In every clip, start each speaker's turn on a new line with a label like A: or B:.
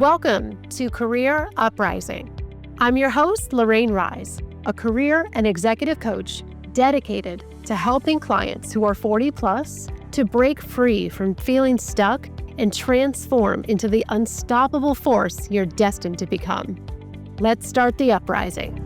A: Welcome to Career Uprising. I'm your host, Lorraine Rise, a career and executive coach dedicated to helping clients who are 40 plus to break free from feeling stuck and transform into the unstoppable force you're destined to become. Let's start the uprising.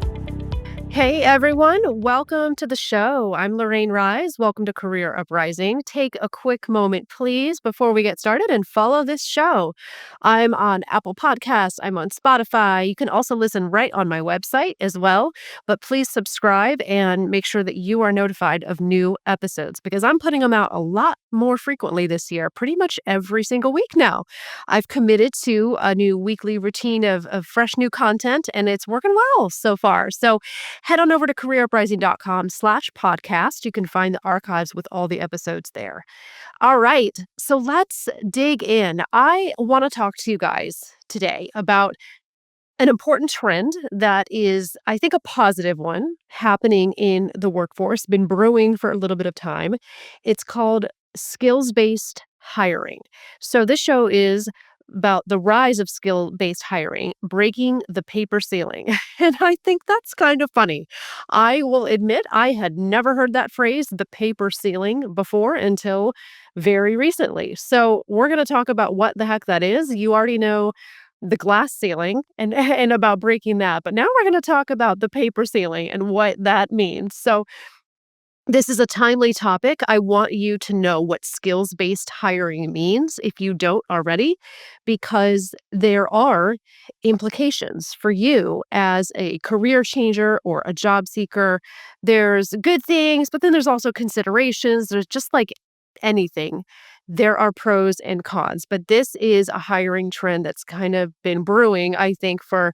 A: Hey everyone, welcome to the show. I'm Lorraine Rise. Welcome to Career Uprising. Take a quick moment, please, before we get started and follow this show. I'm on Apple Podcasts. I'm on Spotify. You can also listen right on my website as well. But please subscribe and make sure that you are notified of new episodes because I'm putting them out a lot more frequently this year, pretty much every single week now. I've committed to a new weekly routine of fresh new content, and it's working well so far. So head on over to careeruprising.com/podcast. You can find the archives with all the episodes there. All right, so let's dig in. I want to talk to you guys today about an important trend that is, I think, a positive one happening in the workforce, been brewing for a little bit of time. It's called skills-based hiring. So this show is about the rise of skill-based hiring, breaking the paper ceiling. And I think that's kind of funny. I will admit I had never heard that phrase, the paper ceiling, before until very recently. So we're going to talk about what the heck that is. You already know the glass ceiling and and about breaking that. But now we're going to talk about the paper ceiling and what that means. So this is a timely topic. I want you to know what skills-based hiring means if you don't already, because there are implications for you as a career changer or a job seeker. There's good things, but then there's also considerations. There's just like anything. There are pros and cons, but this is a hiring trend that's kind of been brewing, I think, for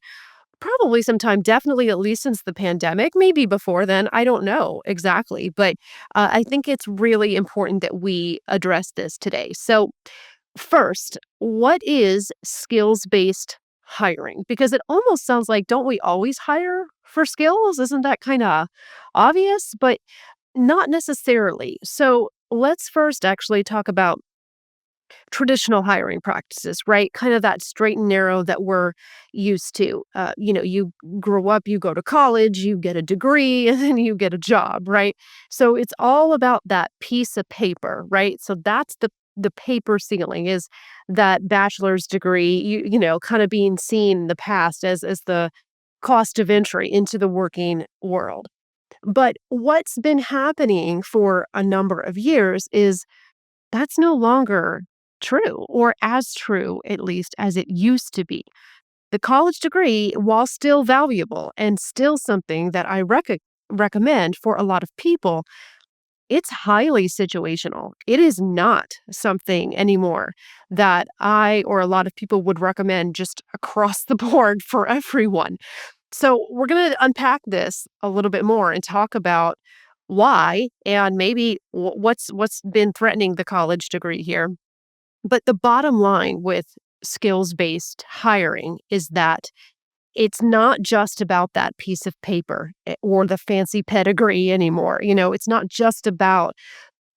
A: probably some time, definitely at least since the pandemic, maybe before then. I don't know exactly, but I think it's really important that we address this today. So, first, what is skills-based hiring? Because it almost sounds like, don't we always hire for skills? Isn't that kind of obvious? But not necessarily. So, let's first actually talk about traditional hiring practices, right? Kind of that straight and narrow that we're used to. You grow up, you go to college, you get a degree, and then you get a job, right? So it's all about that piece of paper, right? So that's the paper ceiling is that bachelor's degree, kind of being seen in the past as the cost of entry into the working world. But what's been happening for a number of years is that's no longer true, or as true, at least, as it used to be. The college degree, while still valuable and still something that I recommend for a lot of people, it's highly situational. It is not something anymore that I or a lot of people would recommend just across the board for everyone. So, we're going to unpack this a little bit more and talk about why and maybe what's been threatening the college degree here. But the bottom line with skills-based hiring is that it's not just about that piece of paper or the fancy pedigree anymore. It's not just about,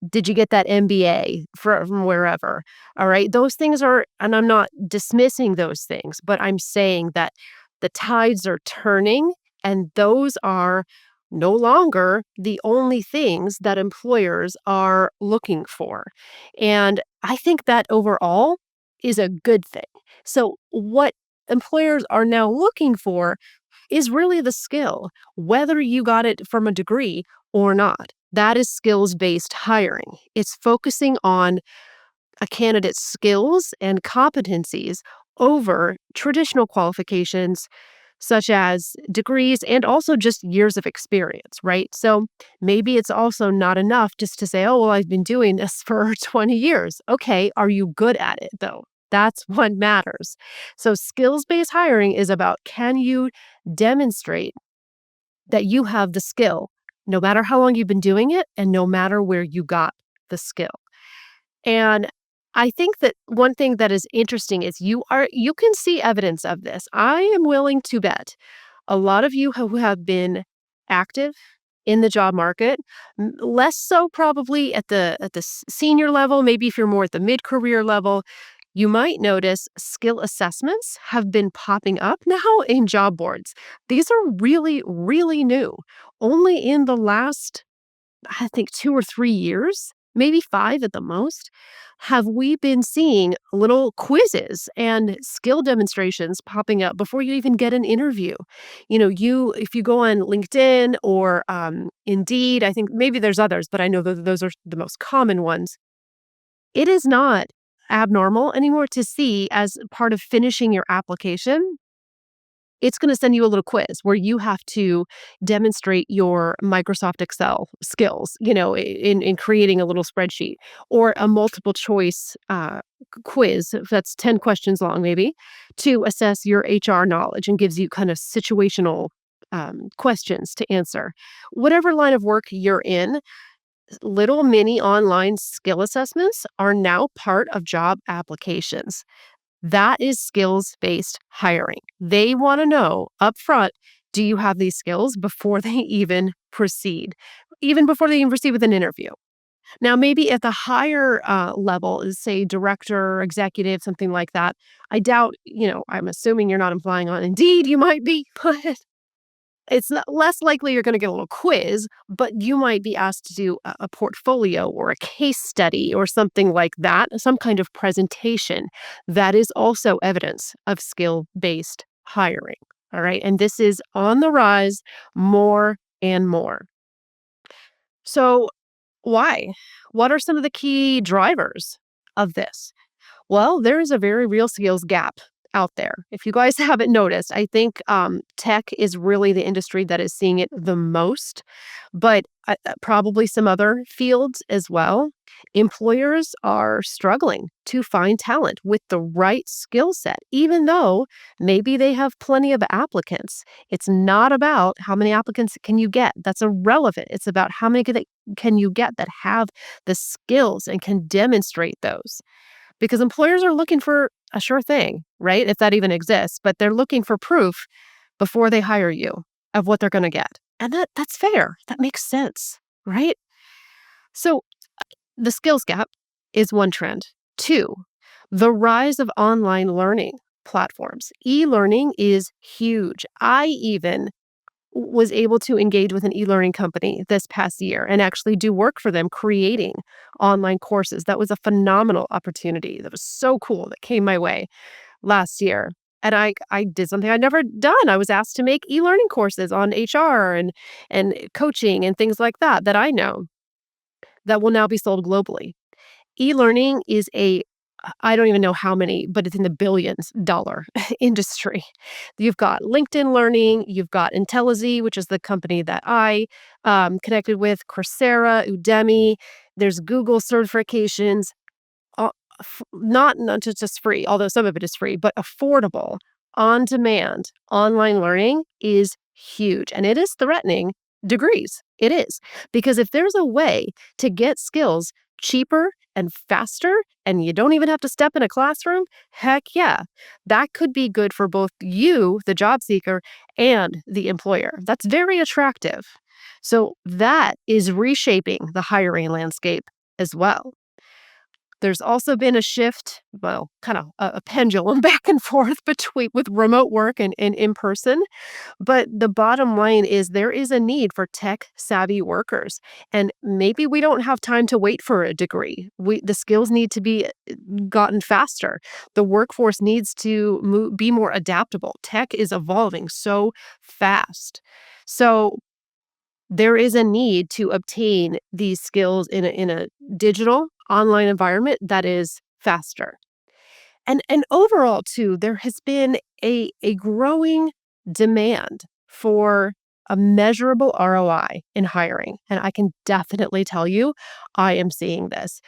A: did you get that MBA from wherever? All right. Those things are, and I'm not dismissing those things, but I'm saying that the tides are turning and those are no longer the only things that employers are looking for. And I think that overall is a good thing. So, what employers are now looking for is really the skill, whether you got it from a degree or not. That is skills-based hiring. It's focusing on a candidate's skills and competencies over traditional qualifications such as degrees and also just years of experience, right? So maybe it's also not enough just to say, oh, well, I've been doing this for 20 years. Okay, are you good at it though? That's what matters. So skills-based hiring is about, can you demonstrate that you have the skill, no matter how long you've been doing it and no matter where you got the skill. And I think that one thing that is interesting is you can see evidence of this. I am willing to bet a lot of you who have been active in the job market, less so probably at the senior level, maybe if you're more at the mid-career level, You might notice skill assessments have been popping up now in job boards. These are really, really new. Only in the last, I think, 2 or 3 years, maybe five at the most, have we been seeing little quizzes and skill demonstrations popping up before you even get an interview. If you go on LinkedIn or Indeed, I think maybe there's others, but I know that those are the most common ones. It is not abnormal anymore to see as part of finishing your application, it's gonna send you a little quiz where you have to demonstrate your Microsoft Excel skills, in creating a little spreadsheet or a multiple choice, quiz that's 10 questions long maybe to assess your HR knowledge and gives you kind of situational, questions to answer. Whatever line of work you're in, little mini online skill assessments are now part of job applications. That is skills-based hiring. They wanna know upfront, do you have these skills before they even before they even proceed with an interview. Now, maybe at the higher, level is, say, director, executive, something like that. I doubt, I'm assuming you're not applying on Indeed, you might be, but it's less likely you're gonna get a little quiz, but you might be asked to do a portfolio or a case study or something like that, some kind of presentation that is also evidence of skill-based hiring, all right? And this is on the rise more and more. So, why? What are some of the key drivers of this? Well, there is a very real skills gap out there. If you guys haven't noticed, I think tech is really the industry that is seeing it the most, but probably some other fields as well. Employers are struggling to find talent with the right skill set, even though maybe they have plenty of applicants. It's not about how many applicants can you get. That's irrelevant. It's about how many can you get that have the skills and can demonstrate those because employers are looking for a sure thing, right? If that even exists, but they're looking for proof before they hire you of what they're going to get. And that's fair. That makes sense, right? So the skills gap is one trend. Two, the rise of online learning platforms. E-learning is huge. I even was able to engage with an e-learning company this past year and actually do work for them creating online courses. That was a phenomenal opportunity. That was so cool that came my way last year. And I did something I'd never done. I was asked to make e-learning courses on HR and coaching and things like that I know that will now be sold globally. E-learning is I don't even know how many, but it's in the billions dollar industry. You've got LinkedIn Learning, you've got Intellizy, which is the company that I connected with, Coursera, Udemy. There's Google certifications, uh, not just free, although some of it is free, but affordable, on demand online learning is huge and it is threatening degrees. It is. Because if there's a way to get skills cheaper and faster, and you don't even have to step in a classroom, heck yeah, that could be good for both you, the job seeker, and the employer. That's very attractive. So that is reshaping the hiring landscape as well. There's also been a shift, well, kind of a pendulum back and forth between with remote work and in person. But the bottom line is there is a need for tech savvy workers. And maybe we don't have time to wait for a degree. The skills need to be gotten faster. The workforce needs to be more adaptable. Tech is evolving so fast. So there is a need to obtain these skills in a digital online environment that is faster. And overall too, there has been a growing demand for a measurable ROI in hiring. And I can definitely tell you, I am seeing this.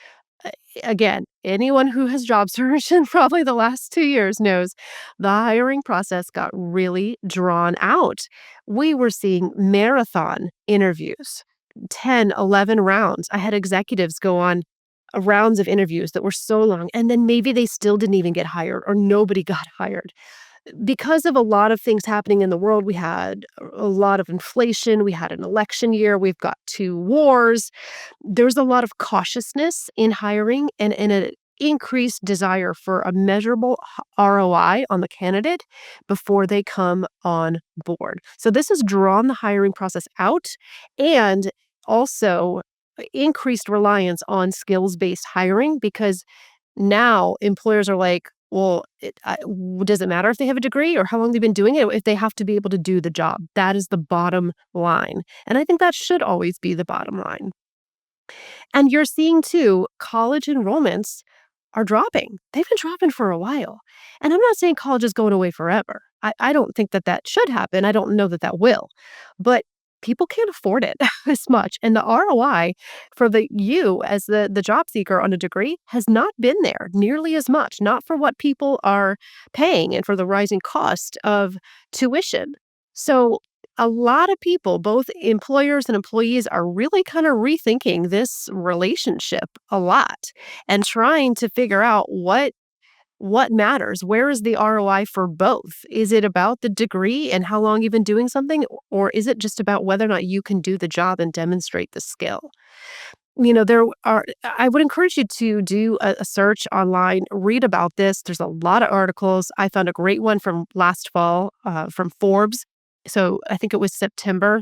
A: Uh, Again, anyone who has job searched in probably the last 2 years knows the hiring process got really drawn out. We were seeing marathon interviews, 10, 11 rounds. I had executives go on rounds of interviews that were so long, and then maybe they still didn't even get hired or nobody got hired. Because of a lot of things happening in the world, we had a lot of inflation, we had an election year, we've got two wars. There's a lot of cautiousness in hiring and increased desire for a measurable ROI on the candidate before they come on board. So this has drawn the hiring process out and also increased reliance on skills-based hiring because now employers are like, well, does it matter if they have a degree or how long they've been doing it? If they have to be able to do the job, that is the bottom line. And I think that should always be the bottom line. And you're seeing too, college enrollments are dropping. They've been dropping for a while. And I'm not saying college is going away forever. I don't think that that should happen. I don't know that that will. But people can't afford it as much. And the ROI for you as the job seeker on a degree has not been there nearly as much, not for what people are paying and for the rising cost of tuition. So a lot of people, both employers and employees, are really kind of rethinking this relationship a lot and trying to figure out what matters. Where is the ROI for both? Is it about the degree and how long you've been doing something, or is it just about whether or not you can do the job and demonstrate the skill? I would encourage you to do a search online, read about this. There's a lot of articles. I found a great one from last fall from Forbes. So I think it was September.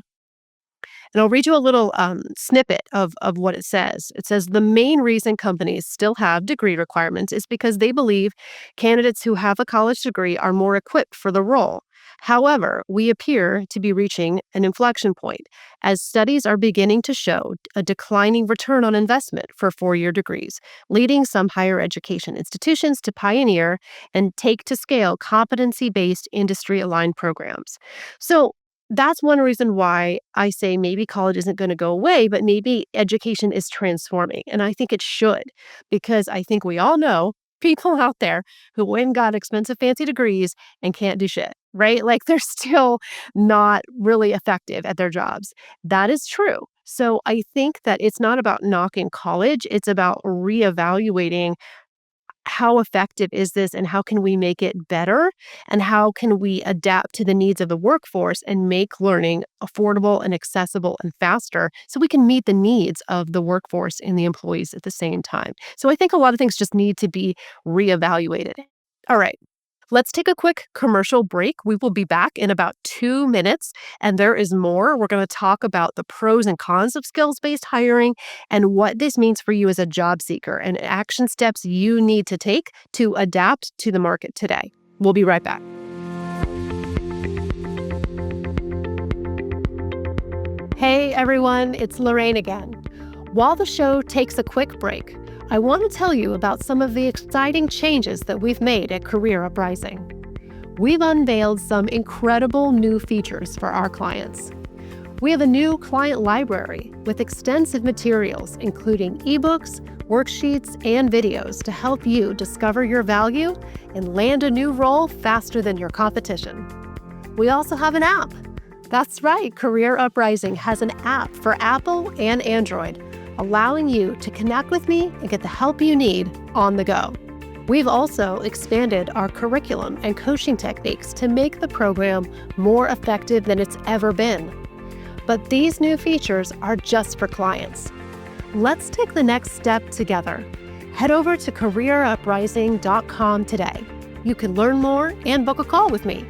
A: And I'll read you a little snippet of what it says. It says the main reason companies still have degree requirements is because they believe candidates who have a college degree are more equipped for the role. However, we appear to be reaching an inflection point as studies are beginning to show a declining return on investment for four-year degrees, leading some higher education institutions to pioneer and take to scale competency-based industry-aligned programs. So that's one reason why I say maybe college isn't going to go away, but maybe education is transforming. And I think it should, because I think we all know people out there who went and got expensive, fancy degrees and can't do shit, right? Like they're still not really effective at their jobs. That is true. So I think that it's not about knocking college, it's about reevaluating how effective is this and how can we make it better and how can we adapt to the needs of the workforce and make learning affordable and accessible and faster so we can meet the needs of the workforce and the employees at the same time. So I think a lot of things just need to be reevaluated. All right. Let's take a quick commercial break. We will be back in about 2 minutes, and there is more. We're going to talk about the pros and cons of skills-based hiring and what this means for you as a job seeker and action steps you need to take to adapt to the market today. We'll be right back. Hey, everyone, it's Lorraine again. While the show takes a quick break, I want to tell you about some of the exciting changes that we've made at Career Uprising. We've unveiled some incredible new features for our clients. We have a new client library with extensive materials, including ebooks, worksheets, and videos to help you discover your value and land a new role faster than your competition. We also have an app. That's right, Career Uprising has an app for Apple and Android, allowing you to connect with me and get the help you need on the go. We've also expanded our curriculum and coaching techniques to make the program more effective than it's ever been. But these new features are just for clients. Let's take the next step together. Head over to careeruprising.com today. You can learn more and book a call with me.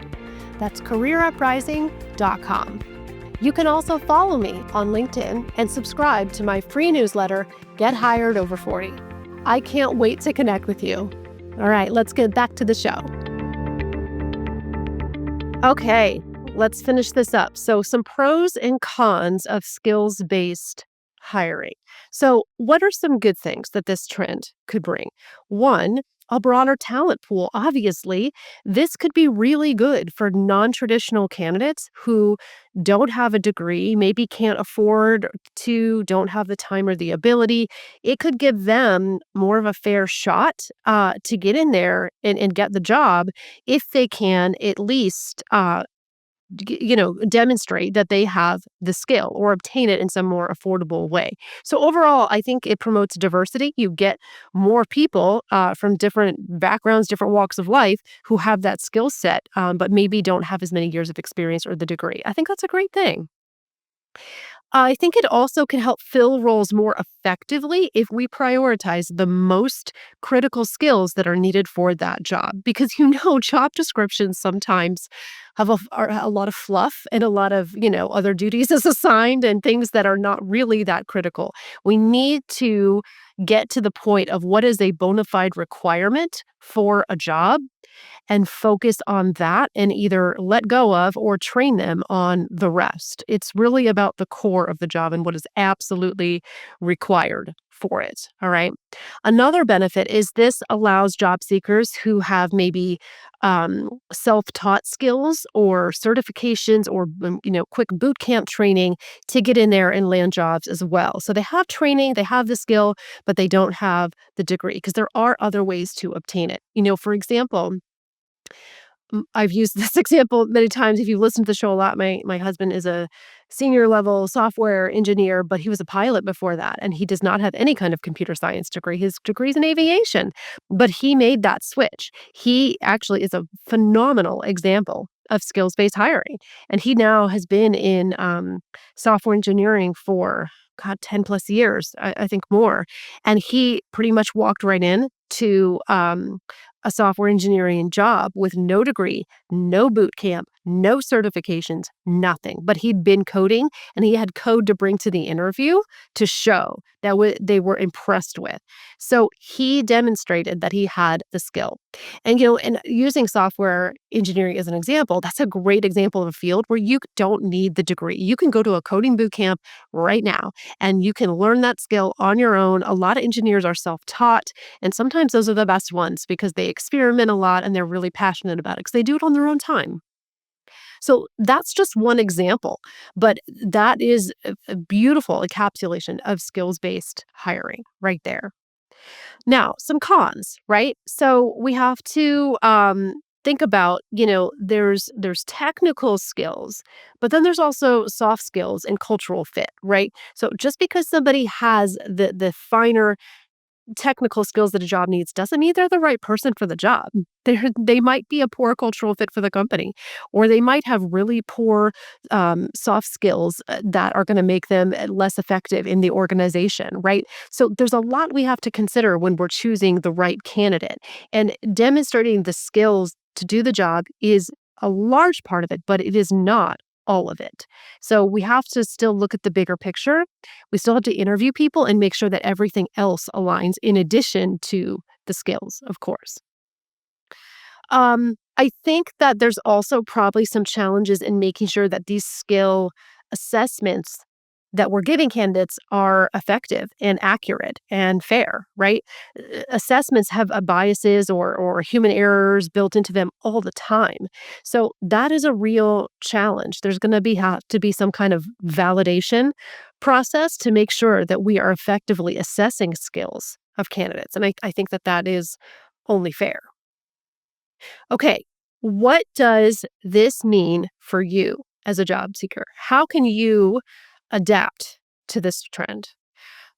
A: That's careeruprising.com. You can also follow me on LinkedIn and subscribe to my free newsletter, Get Hired Over 40. I can't wait to connect with you. All right, let's get back to the show. Okay, let's finish this up. So some pros and cons of skills-based hiring. So what are some good things that this trend could bring? One, a broader talent pool. Obviously, this could be really good for non-traditional candidates who don't have a degree, maybe can't afford to, don't have the time or the ability. It could give them more of a fair shot to get in there and get the job if they can at least demonstrate that they have the skill or obtain it in some more affordable way. So overall, I think it promotes diversity. You get more people from different backgrounds, different walks of life who have that skill set, but maybe don't have as many years of experience or the degree. I think that's a great thing. I think it also can help fill roles more effectively if we prioritize the most critical skills that are needed for that job. Because job descriptions sometimes have are a lot of fluff and a lot of, other duties as assigned and things that are not really that critical. We need to get to the point of what is a bona fide requirement for a job and focus on that and either let go of or train them on the rest. It's really about the core of the job and what is absolutely required for it. All right. Another benefit is this allows job seekers who have maybe self taught skills or certifications or, quick boot camp training to get in there and land jobs as well. So they have training, they have the skill, but they don't have the degree because there are other ways to obtain it. For example, I've used this example many times. If you listen to the show a lot, my husband is a senior level software engineer, but he was a pilot before that, and he does not have any kind of computer science degree. His degree is in aviation, but he made that switch. He actually is a phenomenal example of skills-based hiring, and he now has been in, software engineering for, God, 10 plus years, I think more, and he pretty much walked right in to, a software engineering job with no degree, no boot camp, no certifications, nothing. But he'd been coding and he had code to bring to the interview to show that they were impressed with. So he demonstrated that he had the skill. And using software engineering as an example, that's a great example of a field where you don't need the degree. You can go to a coding boot camp right now and you can learn that skill on your own. A lot of engineers are self taught, and sometimes those are the best ones because they experiment a lot and they're really passionate about it because they do it on their own time. So that's just one example, but that is a beautiful encapsulation of skills based hiring right there. Now, some cons, right? So we have to think about, there's technical skills, but then there's also soft skills and cultural fit, right? So just because somebody has the finer technical skills that a job needs doesn't mean they're the right person for the job. They might be a poor cultural fit for the company, or they might have really poor soft skills that are going to make them less effective in the organization, right? So there's a lot we have to consider when we're choosing the right candidate. And demonstrating the skills to do the job is a large part of it, but it is not all of it. So we have to still look at the bigger picture. We still have to interview people and make sure that everything else aligns in addition to the skills, of course. I think that there's also probably some challenges in making sure that these skill assessments that we're giving candidates are effective and accurate and fair, right? Assessments have biases or human errors built into them all the time. So that is a real challenge. There's going to be have to be some kind of validation process to make sure that we are effectively assessing skills of candidates. And I think that that is only fair. Okay, what does this mean for you as a job seeker? How can you adapt to this trend?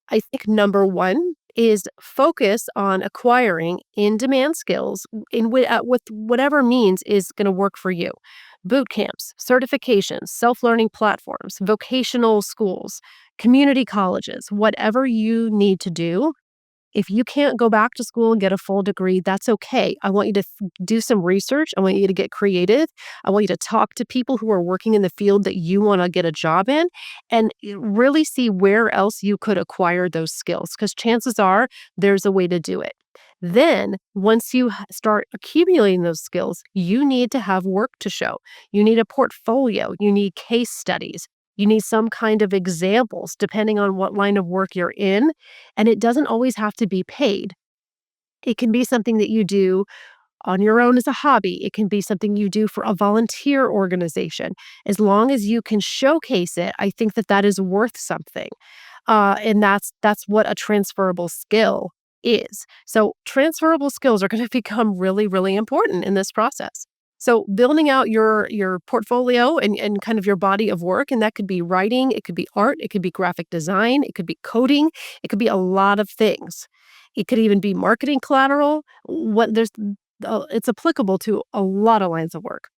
A: I think number one is focus on acquiring in demand skills with whatever means is going to work for you. Boot camps, certifications, self learning platforms, vocational schools, community colleges, whatever you need to do. If you can't go back to school and get a full degree, that's okay. I want you to do some research. I want you to get creative. I want you to talk to people who are working in the field that you want to get a job in and really see where else you could acquire those skills because chances are there's a way to do it. Then, once you start accumulating those skills, you need to have work to show. You need a portfolio, you need case studies, you need some kind of examples depending on what line of work you're in. And it doesn't always have to be paid. It can be something that you do on your own as a hobby. It can be something you do for a volunteer organization. As long as you can showcase it, I think that that is worth something. And that's what a transferable skill is. So transferable skills are going to become really, really important in this process. So building out your portfolio and kind of your body of work, and that could be writing, it could be art, it could be graphic design, it could be coding, it could be a lot of things. It could even be marketing collateral. It's applicable to a lot of lines of work.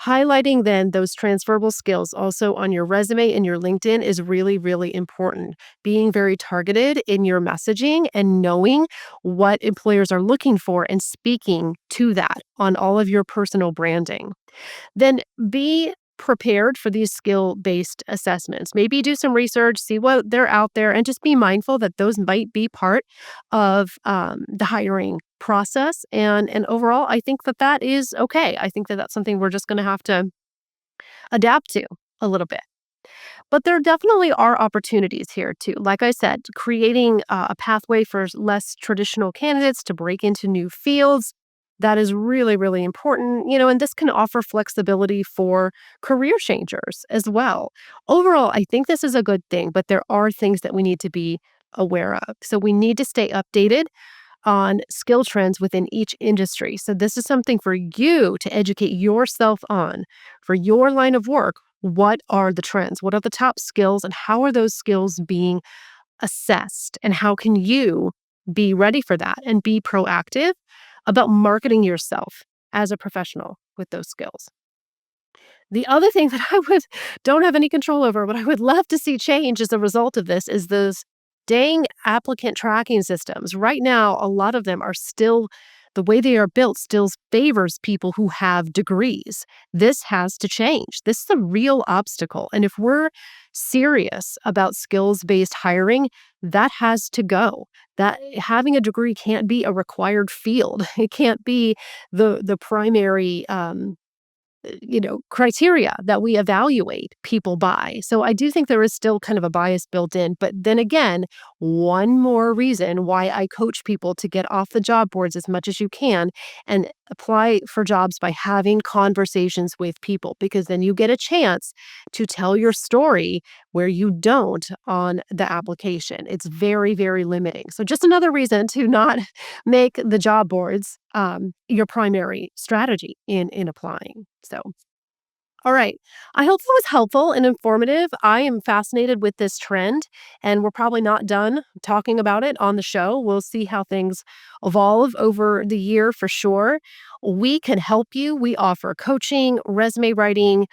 A: Highlighting then those transferable skills also on your resume and your LinkedIn is really, really important. Being very targeted in your messaging and knowing what employers are looking for and speaking to that on all of your personal branding. Then be prepared for these skill-based assessments. Maybe do some research, see what they're out there, and just be mindful that those might be part of the hiring process. And overall, I think that that is okay. I think that that's something we're just going to have to adapt to a little bit. But there definitely are opportunities here too. Like I said, creating a pathway for less traditional candidates to break into new fields. That is really, really important, and this can offer flexibility for career changers as well. Overall, I think this is a good thing, but there are things that we need to be aware of. So we need to stay updated on skill trends within each industry. So this is something for you to educate yourself on for your line of work. What are the trends? What are the top skills and how are those skills being assessed? And how can you be ready for that and be proactive about marketing yourself as a professional with those skills? The other thing that I would don't have any control over, but I would love to see change as a result of this is those dang applicant tracking systems. Right now, a lot of them are still the way they are built still favors people who have degrees. This has to change. This is a real obstacle. And if we're serious about skills-based hiring, that has to go. That having a degree can't be a required field. It can't be the primary criteria that we evaluate people by. So I do think there is still kind of a bias built in. But then again, one more reason why I coach people to get off the job boards as much as you can and apply for jobs by having conversations with people, because then you get a chance to tell your story where you don't on the application. It's very, very limiting. So just another reason to not make the job boards your primary strategy in applying. So, all right. I hope it was helpful and informative. I am fascinated with this trend, and we're probably not done talking about it on the show. We'll see how things evolve over the year for sure. We can help you. We offer coaching, resume writing,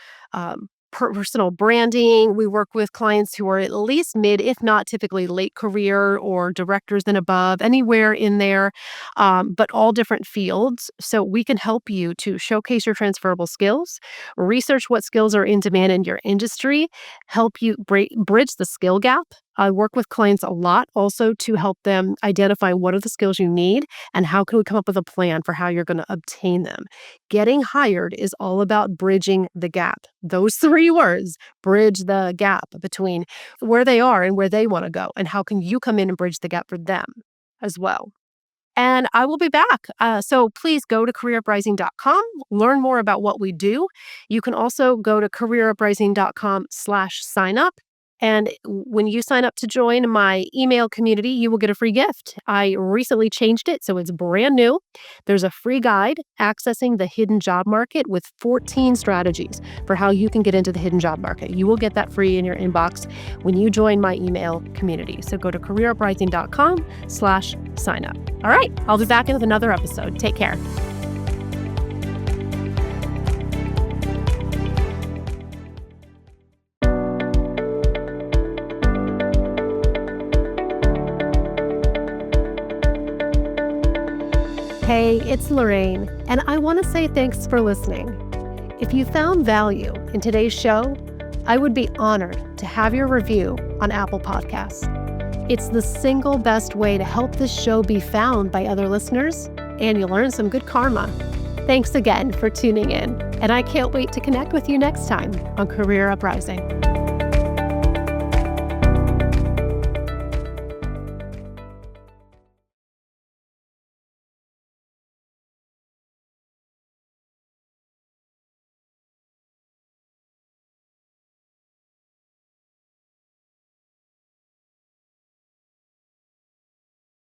A: personal branding. We work with clients who are at least mid, if not typically late career or directors and above, anywhere in there, but all different fields. So we can help you to showcase your transferable skills, research what skills are in demand in your industry, help you bridge the skill gap. I work with clients a lot also to help them identify what are the skills you need and how can we come up with a plan for how you're going to obtain them. Getting hired is all about bridging the gap. Those three words, bridge the gap between where they are and where they want to go. And how can you come in and bridge the gap for them as well? And I will be back. So please go to careeruprising.com, learn more about what we do. You can also go to careeruprising.com/sign up. And when you sign up to join my email community, you will get a free gift. I recently changed it, so it's brand new. There's a free guide accessing the hidden job market with 14 strategies for how you can get into the hidden job market. You will get that free in your inbox when you join my email community. So go to careeruprising.com/sign up. All right, I'll be back with another episode. Take care. Hey, it's Lorraine, and I want to say thanks for listening. If you found value in today's show, I would be honored to have your review on Apple Podcasts. It's the single best way to help this show be found by other listeners, and you'll earn some good karma. Thanks again for tuning in, and I can't wait to connect with you next time on Career Uprising.